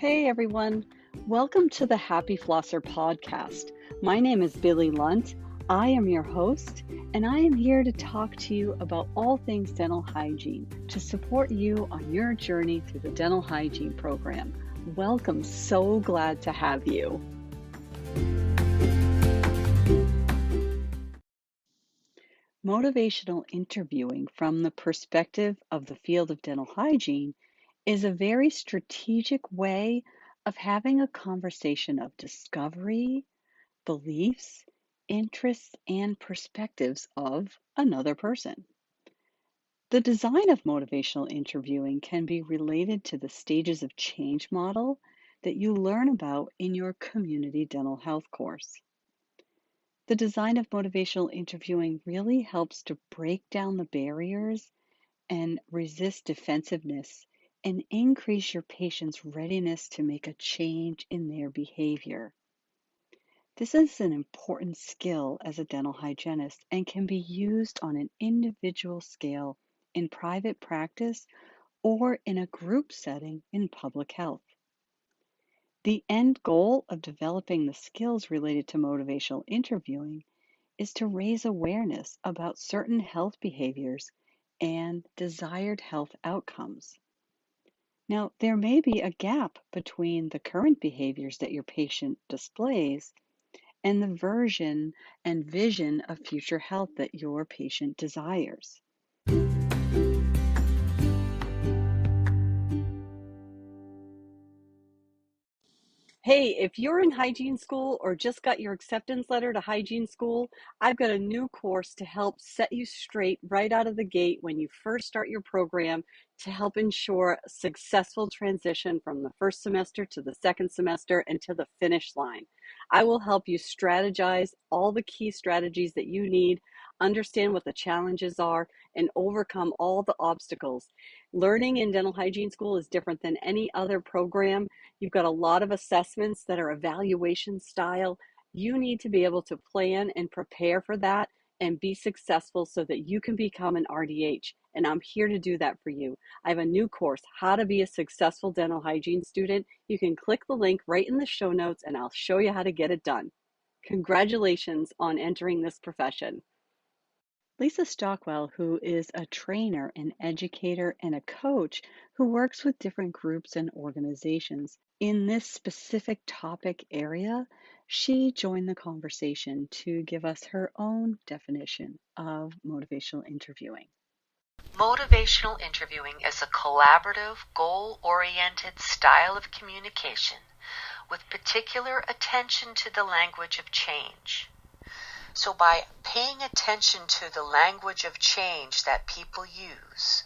Hey everyone, welcome to the Happy Flosser podcast. My name is Billy Lunt. I am your host, and I am here to talk to you about all things dental hygiene to support you on your journey through the dental hygiene program. Welcome, so glad to have you. Motivational interviewing from the perspective of the field of dental hygiene is a very strategic way of having a conversation of discovery, beliefs, interests, and perspectives of another person. The design of motivational interviewing can be related to the stages of change model that you learn about in your community dental health course. The design of motivational interviewing really helps to break down the barriers and resist defensiveness and increase your patient's readiness to make a change in their behavior. This is an important skill as a dental hygienist and can be used on an individual scale in private practice or in a group setting in public health. The end goal of developing the skills related to motivational interviewing is to raise awareness about certain health behaviors and desired health outcomes. Now, there may be a gap between the current behaviors that your patient displays and the version and vision of future health that your patient desires. Hey, if you're in hygiene school or just got your acceptance letter to hygiene school, I've got a new course to help set you straight right out of the gate when you first start your program to help ensure a successful transition from the first semester to the second semester and to the finish line. I will help you strategize all the key strategies that you need, understand what the challenges are, and overcome all the obstacles. Learning in dental hygiene school is different than any other program. You've got a lot of assessments that are evaluation style. You need to be able to plan and prepare for that and be successful so that you can become an RDH. And I'm here to do that for you. I have a new course, How to Be a Successful Dental Hygiene Student. You can click the link right in the show notes and I'll show you how to get it done. Congratulations on entering this profession. Lisa Stockwell, who is a trainer, an educator, and a coach who works with different groups and organizations in this specific topic area, she joined the conversation to give us her own definition of motivational interviewing. Motivational interviewing is a collaborative, goal-oriented style of communication with particular attention to the language of change. So by paying attention to the language of change that people use,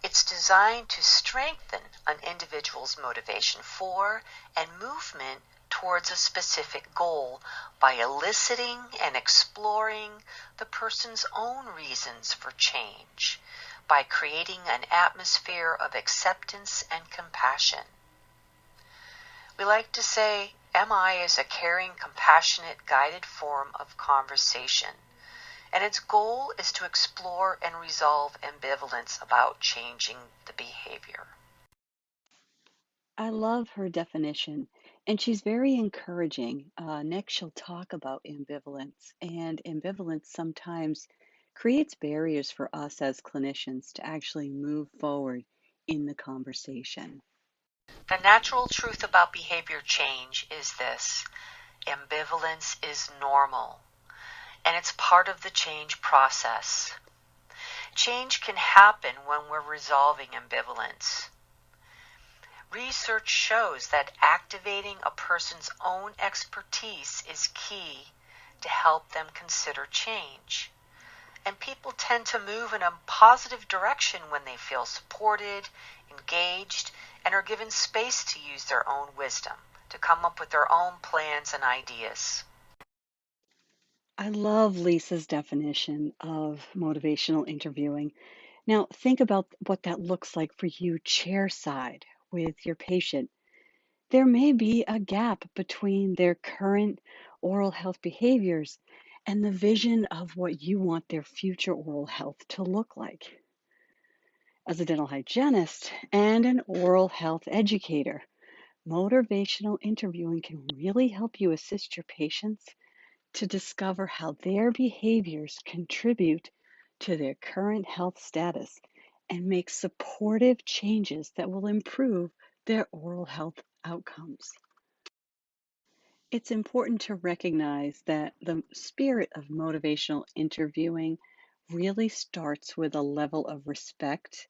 it's designed to strengthen an individual's motivation for and movement towards a specific goal by eliciting and exploring the person's own reasons for change, by creating an atmosphere of acceptance and compassion. We like to say, MI is a caring, compassionate, guided form of conversation, and its goal is to explore and resolve ambivalence about changing the behavior. I love her definition, and she's very encouraging. Next, she'll talk about ambivalence, and ambivalence sometimes creates barriers for us as clinicians to actually move forward in the conversation. The natural truth about behavior change is this: ambivalence is normal, and it's part of the change process. Change can happen when we're resolving ambivalence. Research shows that activating a person's own expertise is key to help them consider change. And people tend to move in a positive direction when they feel supported, engaged, and are given space to use their own wisdom, to come up with their own plans and ideas. I love Lisa's definition of motivational interviewing. Now, think about what that looks like for you chairside with your patient. There may be a gap between their current oral health behaviors and the vision of what you want their future oral health to look like. As a dental hygienist and an oral health educator, Motivational interviewing can really help you assist your patients to discover how their behaviors contribute to their current health status and make supportive changes that will improve their oral health outcomes. It's important to recognize that the spirit of motivational interviewing really starts with a level of respect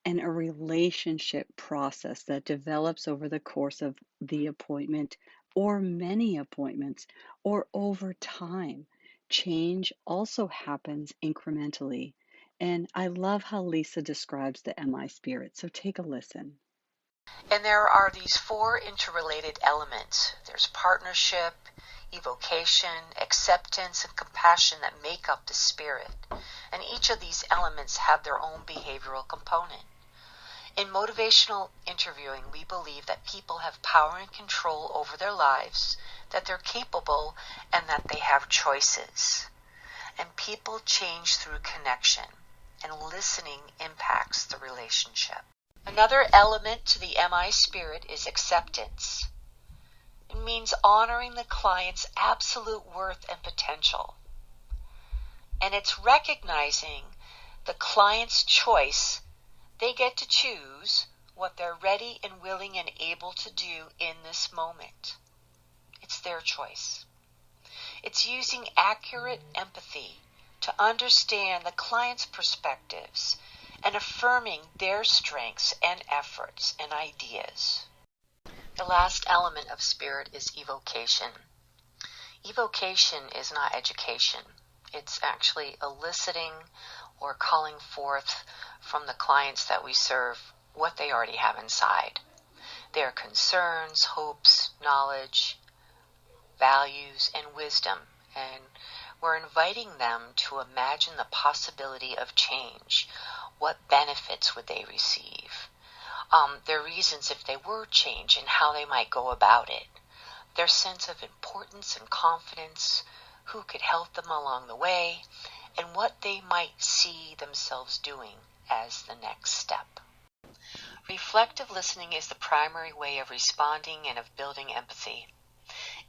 and a relationship process that develops over the course of the appointment or many appointments or over time. Change also happens incrementally. And I love how Lisa describes the MI spirit. So take a listen. And there are these four interrelated elements. There's partnership, evocation, acceptance, and compassion that make up the spirit. And each of these elements have their own behavioral component. In motivational interviewing, we believe that people have power and control over their lives, that they're capable, and that they have choices. And people change through connection, and listening impacts the relationship. Another element to the MI spirit is acceptance. It means honoring the client's absolute worth and potential. And it's recognizing the client's choice. They get to choose what they're ready and willing and able to do in this moment. It's their choice. It's using accurate empathy to understand the client's perspectives and affirming their strengths and efforts and ideas. The last element of spirit is evocation. Evocation is not education. It's actually eliciting or calling forth from the clients that we serve what they already have inside. Their concerns, hopes, knowledge, values, and wisdom. And we're inviting them to imagine the possibility of change. What benefits would they receive? Their reasons if they were change and how they might go about it. Their sense of importance and confidence, who could help them along the way, and what they might see themselves doing as the next step. Reflective listening is the primary way of responding and of building empathy.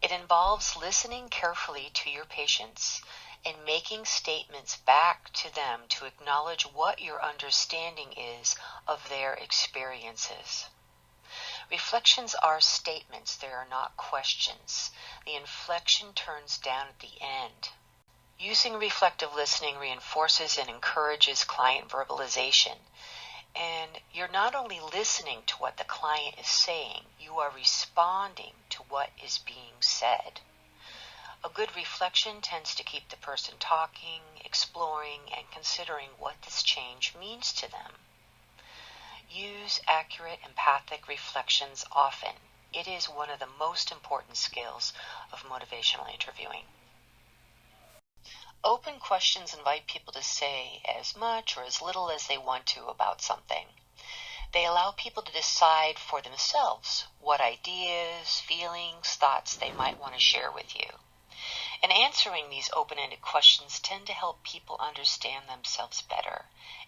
It involves listening carefully to your patients and making statements back to them to acknowledge what your understanding is of their experiences. Reflections are statements, they are not questions. The inflection turns down at the end. Using reflective listening reinforces and encourages client verbalization. And you're not only listening to what the client is saying, you are responding to what is being said. A good reflection tends to keep the person talking, exploring, and considering what this change means to them. Use accurate, empathic reflections often. It is one of the most important skills of motivational interviewing. Open questions invite people to say as much or as little as they want to about something. They allow people to decide for themselves what ideas, feelings, thoughts they might want to share with you. And answering these open-ended questions tend to help people understand themselves better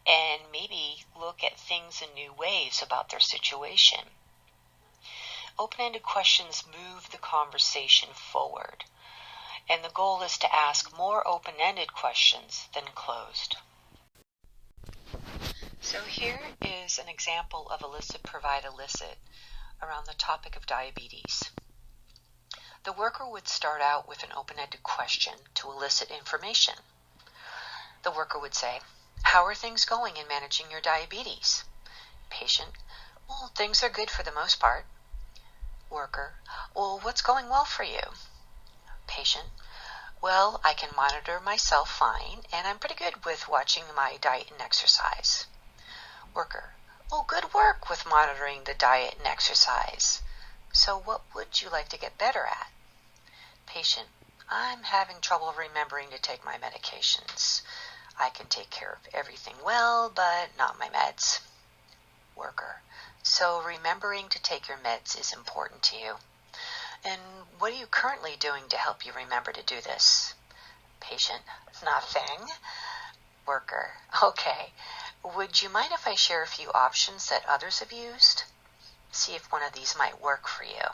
and maybe look at things in new ways about their situation. Open-ended questions move the conversation forward, and the goal is to ask more open-ended questions than closed. So here is an example of elicit, provide, elicit around the topic of diabetes. The worker would start out with an open-ended question to elicit information. The worker would say, "How are things going in managing your diabetes?" Patient, "Well, things are good for the most part." Worker, "Well, what's going well for you?" Patient, "Well, I can monitor myself fine, and I'm pretty good with watching my diet and exercise." Worker, "Well, good work with monitoring the diet and exercise. So what would you like to get better at?" Patient, "I'm having trouble remembering to take my medications. I can take care of everything well, but not my meds." Worker, "So remembering to take your meds is important to you. And what are you currently doing to help you remember to do this?" Patient, "Nothing." Worker, "Okay. Would you mind if I share a few options that others have used?" See if one of these might work for you.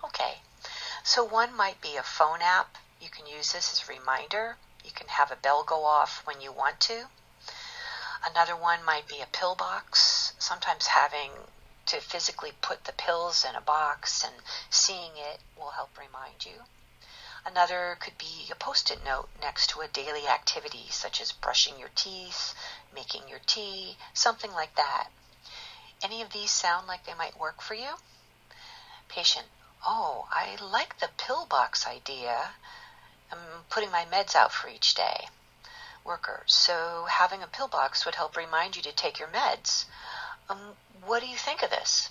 Okay, so one might be a phone app. You can use this as a reminder. You can have a bell go off when you want to. Another one might be a pill box. Sometimes having to physically put the pills in a box and seeing it will help remind you. Another could be a post-it note next to a daily activity, such as brushing your teeth, making your tea, something like that. Any of these sound like they might work for you? Patient, oh, I like the pill box idea. I'm putting my meds out for each day. Worker, so having a pill box would help remind you to take your meds. What do you think of this?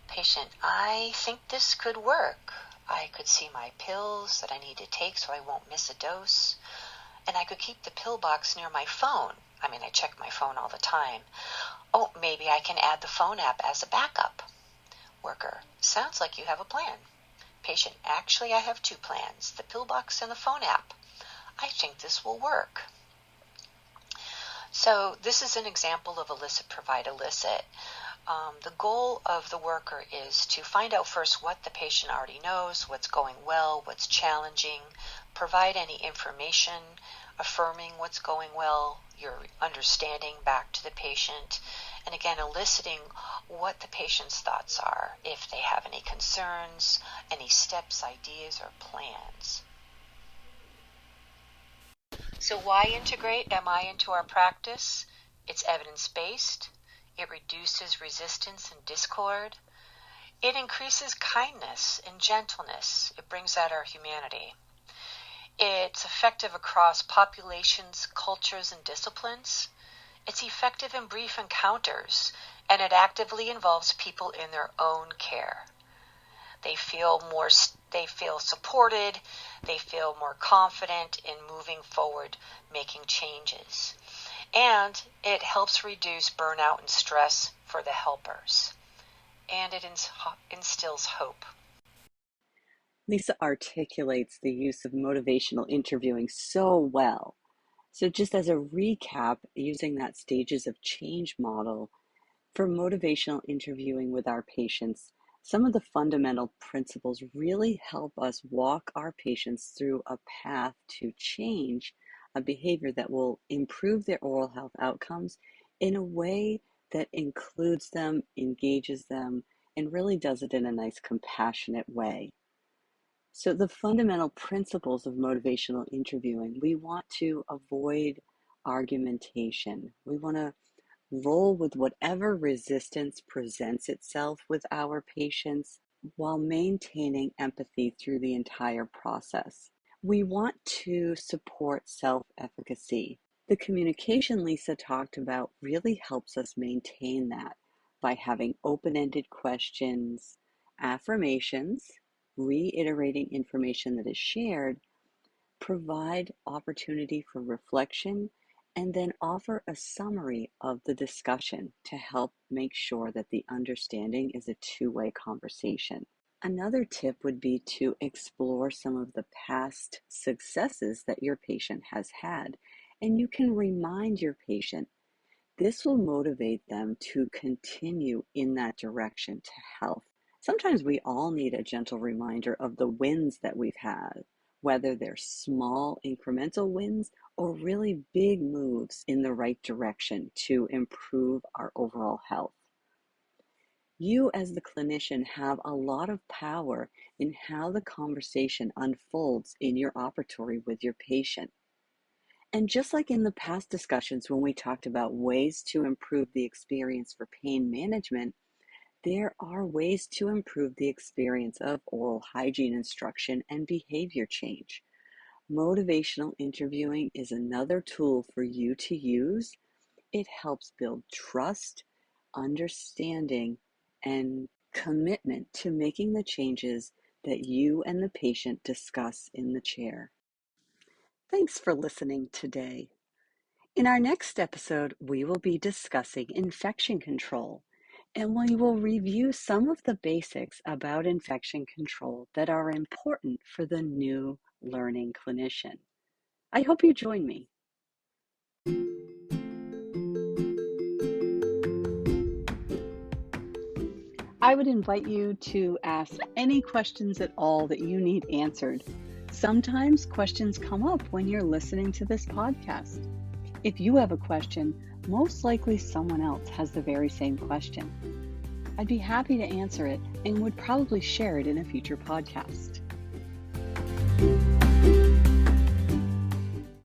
Patient, I think this could work. I could see my pills that I need to take so I won't miss a dose. And I could keep the pill box near my phone. I mean, I check my phone all the time. Oh, maybe I can add the phone app as a backup. Worker, sounds like you have a plan. Patient, actually I have two plans, the pill box and the phone app. I think this will work. So this is an example of elicit, provide, elicit. The goal of the worker is to find out first what the patient already knows, what's going well, what's challenging, provide any information affirming what's going well, your understanding back to the patient, and again eliciting what the patient's thoughts are, if they have any concerns, any steps, ideas, or plans. So why integrate MI into our practice? It's evidence-based. It reduces resistance and discord. It increases kindness and gentleness. It brings out our humanity. It's effective across populations, cultures, and disciplines. It's effective in brief encounters, and it actively involves people in their own care. They feel supported, they feel more confident in moving forward, making changes. And it helps reduce burnout and stress for the helpers. And it instills hope. Lisa articulates the use of motivational interviewing so well. So just as a recap, using that stages of change model, for motivational interviewing with our patients, some of the fundamental principles really help us walk our patients through a path to change a behavior that will improve their oral health outcomes in a way that includes them, engages them, and really does it in a nice, compassionate way. So, the fundamental principles of motivational interviewing, we want to avoid argumentation. We want to roll with whatever resistance presents itself with our patients while maintaining empathy through the entire process. We want to support self-efficacy. The communication Lisa talked about really helps us maintain that by having open-ended questions, affirmations, reiterating information that is shared, provide opportunity for reflection, and then offer a summary of the discussion to help make sure that the understanding is a two-way conversation. Another tip would be to explore some of the past successes that your patient has had, and you can remind your patient. This will motivate them to continue in that direction to health. Sometimes we all need a gentle reminder of the wins that we've had, whether they're small incremental wins or really big moves in the right direction to improve our overall health. You as the clinician have a lot of power in how the conversation unfolds in your operatory with your patient. And just like in the past discussions when we talked about ways to improve the experience for pain management, there are ways to improve the experience of oral hygiene instruction and behavior change. Motivational interviewing is another tool for you to use. It helps build trust, understanding, and commitment to making the changes that you and the patient discuss in the chair. Thanks for listening today. In our next episode, we will be discussing infection control, and we will review some of the basics about infection control that are important for the new learning clinician. I hope you join me. I would invite you to ask any questions at all that you need answered. Sometimes questions come up when you're listening to this podcast. If you have a question, most likely someone else has the very same question. I'd be happy to answer it and would probably share it in a future podcast.